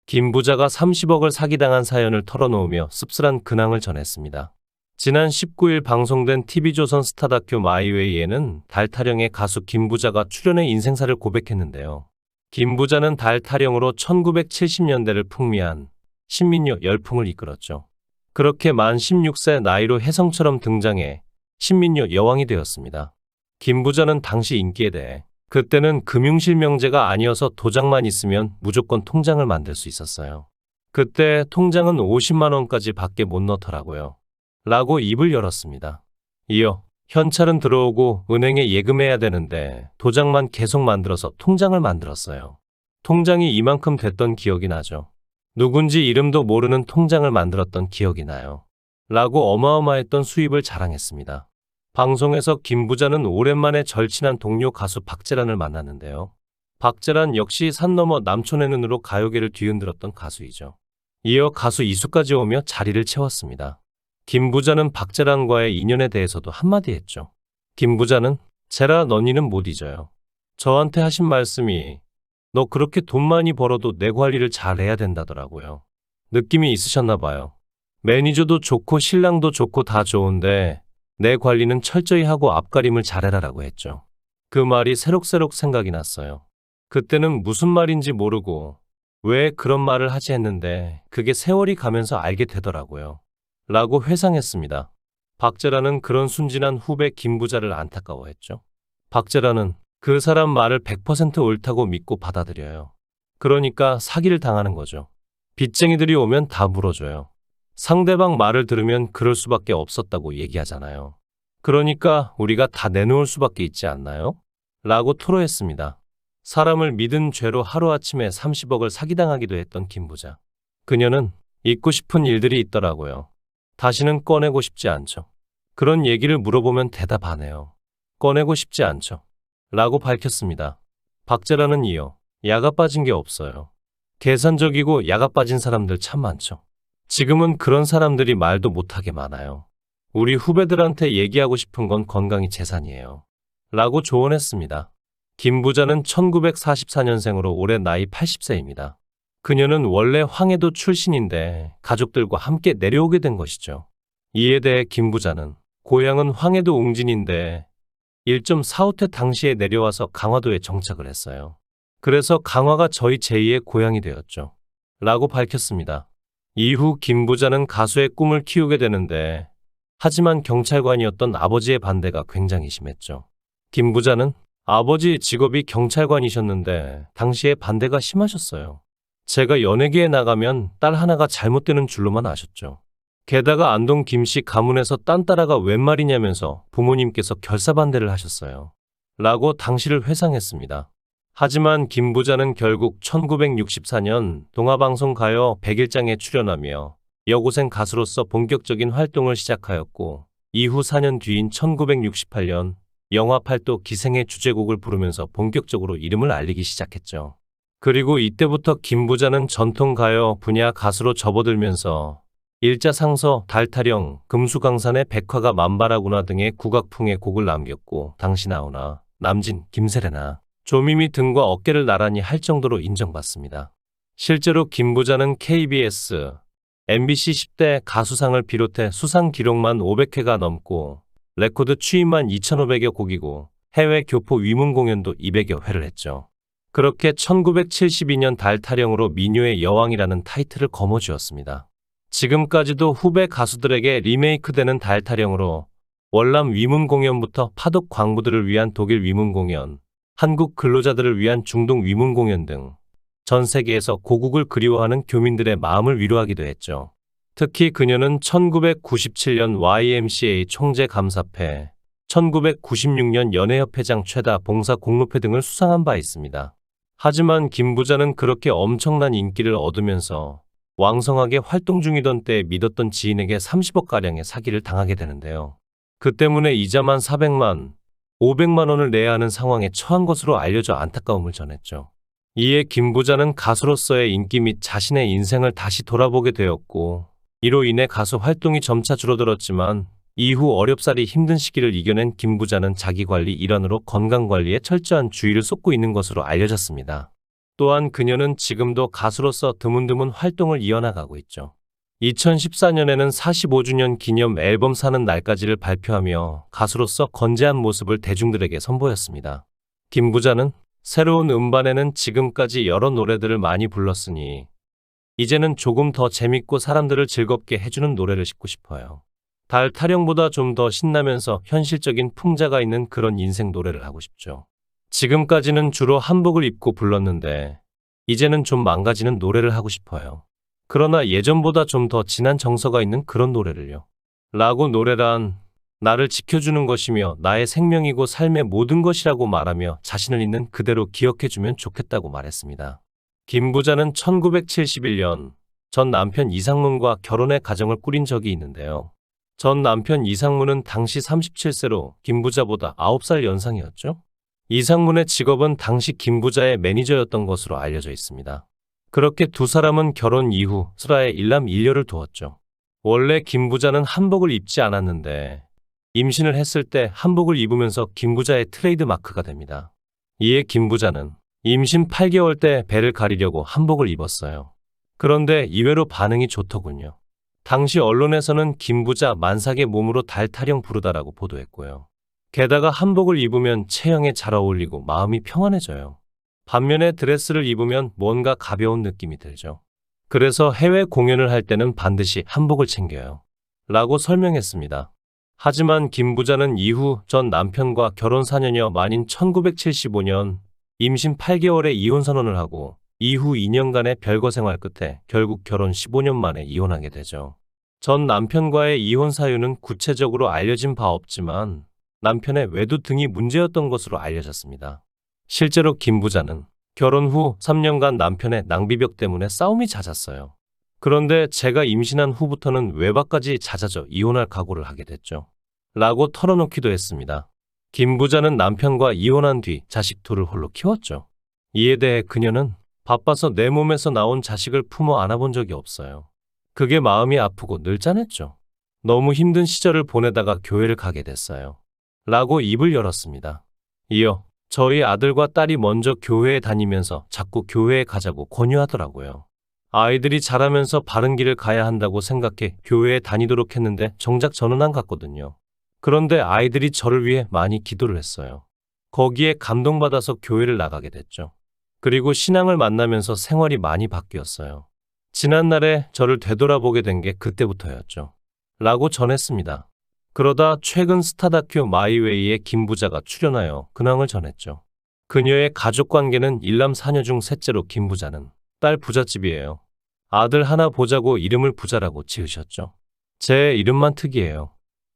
김 부자가 30억을 사기당한 사연을 털어놓으며 씁쓸한 근황을 전했습니다. 지난 19일 방송된 TV조선 스타 다큐 마이웨이에는 달 타령의 가수 김 부자가 출연해 인생사를 고백했는데요. 김 부자는 달 타령으로 1970년대를 풍미한 신민요 열풍을 이끌었죠. 그렇게 만 16세 나이로 혜성처럼 등장해 신민요 여왕이 되었습니다. 김 부자는 당시 인기에 대해 그때는 금융실명제가 아니어서 도장만 있으면 무조건 통장을 만들 수 있었어요. 그때 통장은 50만 원까지 밖에 못 넣더라고요. 라고 입을 열었습니다. 이어 현찰은 들어오고 은행에 예금해야 되는데 도장만 계속 만들어서 통장을 만들었어요. 통장이 이만큼 됐던 기억이 나죠. 누군지 이름도 모르는 통장을 만들었던 기억이 나요. 라고 어마어마했던 수입을 자랑했습니다. 방송에서 김 부자는 오랜만에 절친한 동료 가수 박재란을 만났는데요. 박재란 역시 산 너머 남촌의 눈으로 가요계를 뒤흔들었던 가수이죠. 이어 가수 이수까지 오며 자리를 채웠습니다. 김 부자는 박재란과의 인연에 대해서도 한마디 했죠. 김 부자는 재라 너니는 못 잊어요. 저한테 하신 말씀이 너 그렇게 돈 많이 벌어도 내 관리를 잘해야 된다더라고요. 느낌이 있으셨나 봐요. 매니저도 좋고 신랑도 좋고 다 좋은데 내 관리는 철저히 하고 앞가림을 잘해라라고 했죠. 그 말이 새록새록 생각이 났어요. 그때는 무슨 말인지 모르고 왜 그런 말을 하지 했는데 그게 세월이 가면서 알게 되더라고요. 라고 회상했습니다. 박재란은 그런 순진한 후배 김 부자를 안타까워했죠. 박재란은 그 사람 말을 100% 옳다고 믿고 받아들여요. 그러니까 사기를 당하는 거죠. 빚쟁이들이 오면 다 물어줘요. 상대방 말을 들으면 그럴 수밖에 없었다고 얘기하잖아요. 그러니까 우리가 다 내놓을 수밖에 있지 않나요? 라고 토로했습니다. 사람을 믿은 죄로 하루아침에 30억을 사기당하기도 했던 김 부자. 그녀는 잊고 싶은 일들이 있더라고요. 다시는 꺼내고 싶지 않죠. 그런 얘기를 물어보면 대답하네요. 꺼내고 싶지 않죠. 라고 밝혔습니다. 박재란은 이어 야가 빠진 게 없어요. 계산적이고 야가 빠진 사람들 참 많죠. 지금은 그런 사람들이 말도 못하게 많아요. 우리 후배들한테 얘기하고 싶은 건 건강이 재산이에요. 라고 조언했습니다. 김 부자는 1944년생으로 올해 나이 80세입니다. 그녀는 원래 황해도 출신인데 가족들과 함께 내려오게 된 것이죠. 이에 대해 김 부자는 고향은 황해도 웅진인데 1.45태 당시에 내려와서 강화도에 정착을 했어요. 그래서 강화가 저희 제2의 고향이 되었죠. 라고 밝혔습니다. 이후 김 부자는 가수의 꿈을 키우게 되는데 하지만 경찰관이었던 아버지의 반대가 굉장히 심했죠. 김 부자는 아버지 직업이 경찰관이셨는데 당시에 반대가 심하셨어요. 제가 연예계에 나가면 딸 하나가 잘못되는 줄로만 아셨죠. 게다가 안동 김씨 가문에서 딴 딸아가 웬 말이냐면서 부모님께서 결사반대를 하셨어요. 라고 당시를 회상했습니다. 하지만 김 부자는 결국 1964년 동아방송 가요 100일장에 출연하며 여고생 가수로서 본격적인 활동을 시작하였고 이후 4년 뒤인 1968년 영화 팔도 기생의 주제곡을 부르면서 본격적으로 이름을 알리기 시작했죠. 그리고 이때부터 김 부자는 전통가요 분야 가수로 접어들면서 일자상서, 달타령, 금수강산의 백화가 만바라구나 등의 국악풍의 곡을 남겼고 당시 나오나, 남진, 김세레나, 조미미 등과 어깨를 나란히 할 정도로 인정받습니다. 실제로 김 부자는 KBS, MBC 10대 가수상을 비롯해 수상 기록만 500회가 넘고 레코드 취입만 2,500여 곡이고 해외 교포 위문 공연도 200여 회를 했죠. 그렇게 1972년 달 타령으로 민요의 여왕이라는 타이틀을 거머쥐었습니다. 지금까지도 후배 가수들에게 리메이크되는 달 타령으로 월남 위문 공연부터 파독 광부들을 위한 독일 위문 공연, 한국 근로자들을 위한 중동 위문 공연 등 전 세계에서 고국을 그리워하는 교민들의 마음을 위로하기도 했죠. 특히 그녀는 1997년 YMCA 총재 감사패, 1996년 연예협회장 최다 봉사 공로패 등을 수상한 바 있습니다. 하지만 김 부자는 그렇게 엄청난 인기를 얻으면서 왕성하게 활동 중이던 때에 믿었던 지인에게 30억가량의 사기를 당하게 되는데요. 그 때문에 이자만 400만, 500만 원을 내야 하는 상황에 처한 것으로 알려져 안타까움을 전했죠. 이에 김 부자는 가수로서의 인기 및 자신의 인생을 다시 돌아보게 되었고 이로 인해 가수 활동이 점차 줄어들었지만 이후 어렵사리 힘든 시기를 이겨낸 김 부자는 자기관리 일환으로 건강관리에 철저한 주의를 쏟고 있는 것으로 알려졌습니다. 또한 그녀는 지금도 가수로서 드문드문 활동을 이어나가고 있죠. 2014년에는 45주년 기념 앨범 사는 날까지를 발표하며 가수로서 건재한 모습을 대중들에게 선보였습니다. 김 부자는 새로운 음반에는 지금까지 여러 노래들을 많이 불렀으니 이제는 조금 더 재밌고 사람들을 즐겁게 해주는 노래를 싣고 싶어요. 달 타령보다 좀 더 신나면서 현실적인 풍자가 있는 그런 인생 노래를 하고 싶죠. 지금까지는 주로 한복을 입고 불렀는데 이제는 좀 망가지는 노래를 하고 싶어요. 그러나 예전보다 좀 더 진한 정서가 있는 그런 노래를요. 라고 노래란 나를 지켜주는 것이며 나의 생명이고 삶의 모든 것이라고 말하며 자신을 있는 그대로 기억해주면 좋겠다고 말했습니다. 김 부자는 1971년 전 남편 이상문과 결혼의 가정을 꾸린 적이 있는데요. 전 남편 이상문은 당시 37세로 김 부자보다 9살 연상이었죠. 이상문의 직업은 당시 김 부자의 매니저였던 것으로 알려져 있습니다. 그렇게 두 사람은 결혼 이후 슬하에 일남일녀를 두었죠. 원래 김 부자는 한복을 입지 않았는데 임신을 했을 때 한복을 입으면서 김 부자의 트레이드 마크가 됩니다. 이에 김 부자는 임신 8개월 때 배를 가리려고 한복을 입었어요. 그런데 이외로 반응이 좋더군요. 당시 언론에서는 김 부자 만삭의 몸으로 달 타령 부르다라고 보도했고요. 게다가 한복을 입으면 체형에 잘 어울리고 마음이 평안해져요. 반면에 드레스를 입으면 뭔가 가벼운 느낌이 들죠. 그래서 해외 공연을 할 때는 반드시 한복을 챙겨요. 라고 설명했습니다. 하지만 김 부자는 이후 전 남편과 결혼 4년여 만인 1975년 임신 8개월에 이혼 선언을 하고 이후 2년간의 별거 생활 끝에 결국 결혼 15년 만에 이혼하게 되죠. 전 남편과의 이혼 사유는 구체적으로 알려진 바 없지만 남편의 외도 등이 문제였던 것으로 알려졌습니다. 실제로 김 부자는 결혼 후 3년간 남편의 낭비벽 때문에 싸움이 잦았어요. 그런데 제가 임신한 후부터는 외박까지 잦아져 이혼할 각오를 하게 됐죠. 라고 털어놓기도 했습니다. 김 부자는 남편과 이혼한 뒤 자식 둘을 홀로 키웠죠. 이에 대해 그녀는 바빠서 내 몸에서 나온 자식을 품어 안아본 적이 없어요. 그게 마음이 아프고 늘 짠했죠. 너무 힘든 시절을 보내다가 교회를 가게 됐어요. 라고 입을 열었습니다. 이어 저희 아들과 딸이 먼저 교회에 다니면서 자꾸 교회에 가자고 권유하더라고요. 아이들이 자라면서 바른 길을 가야 한다고 생각해 교회에 다니도록 했는데 정작 저는 안 갔거든요. 그런데 아이들이 저를 위해 많이 기도를 했어요. 거기에 감동받아서 교회를 나가게 됐죠. 그리고 신앙을 만나면서 생활이 많이 바뀌었어요. 지난날에 저를 되돌아보게 된 게 그때부터였죠. 라고 전했습니다. 그러다 최근 스타 다큐 마이웨이에 김 부자가 출연하여 근황을 전했죠. 그녀의 가족관계는 일남 사녀 중 셋째로 김 부자는 딸 부잣집이에요. 아들 하나 보자고 이름을 부자라고 지으셨죠. 제 이름만 특이해요.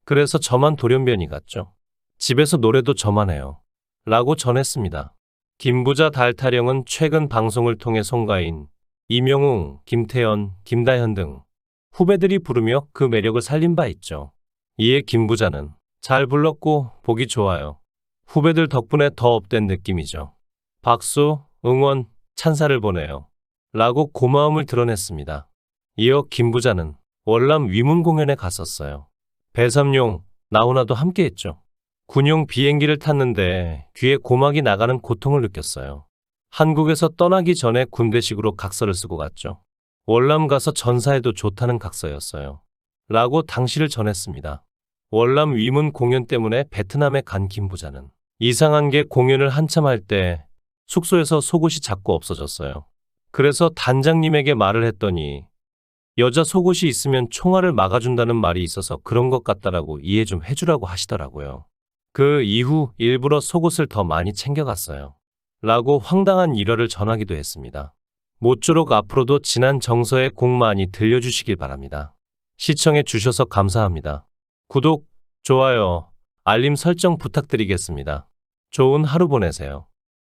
그래서 저만 돌연변이 같죠. 집에서 노래도 저만 해요. 라고 전했습니다. 김 부자 달 타령은 최근 방송을 통해 송가인, 이명웅, 김태연, 김다현 등 후배들이 부르며 그 매력을 살린 바 있죠. 이에 김 부자는 잘 불렀고 보기 좋아요. 후배들 덕분에 더 업된 느낌이죠. 박수, 응원, 찬사를 보내요. 라고 고마움을 드러냈습니다. 이어 김 부자는 월남 위문 공연에 갔었어요. 배삼룡, 나훈아도 함께했죠. 군용 비행기를 탔는데 귀에 고막이 나가는 고통을 느꼈어요. 한국에서 떠나기 전에 군대식으로 각서를 쓰고 갔죠. 월남 가서 전사해도 좋다는 각서였어요. 라고 당시를 전했습니다. 월남 위문 공연 때문에 베트남에 간 김 부자는 이상한 게 공연을 한참 할 때 숙소에서 속옷이 자꾸 없어졌어요. 그래서 단장님에게 말을 했더니 여자 속옷이 있으면 총알을 막아준다는 말이 있어서 그런 것 같다라고 이해 좀 해주라고 하시더라고요. 그 이후 일부러 속옷을 더 많이 챙겨갔어요. 라고 황당한 일화를 전하기도 했습니다. 모쪼록 앞으로도 진한 정서의 곡 많이 들려주시길 바랍니다. 시청해 주셔서 감사합니다. 구독, 좋아요, 알림 설정 부탁드리겠습니다. 좋은 하루 보내세요.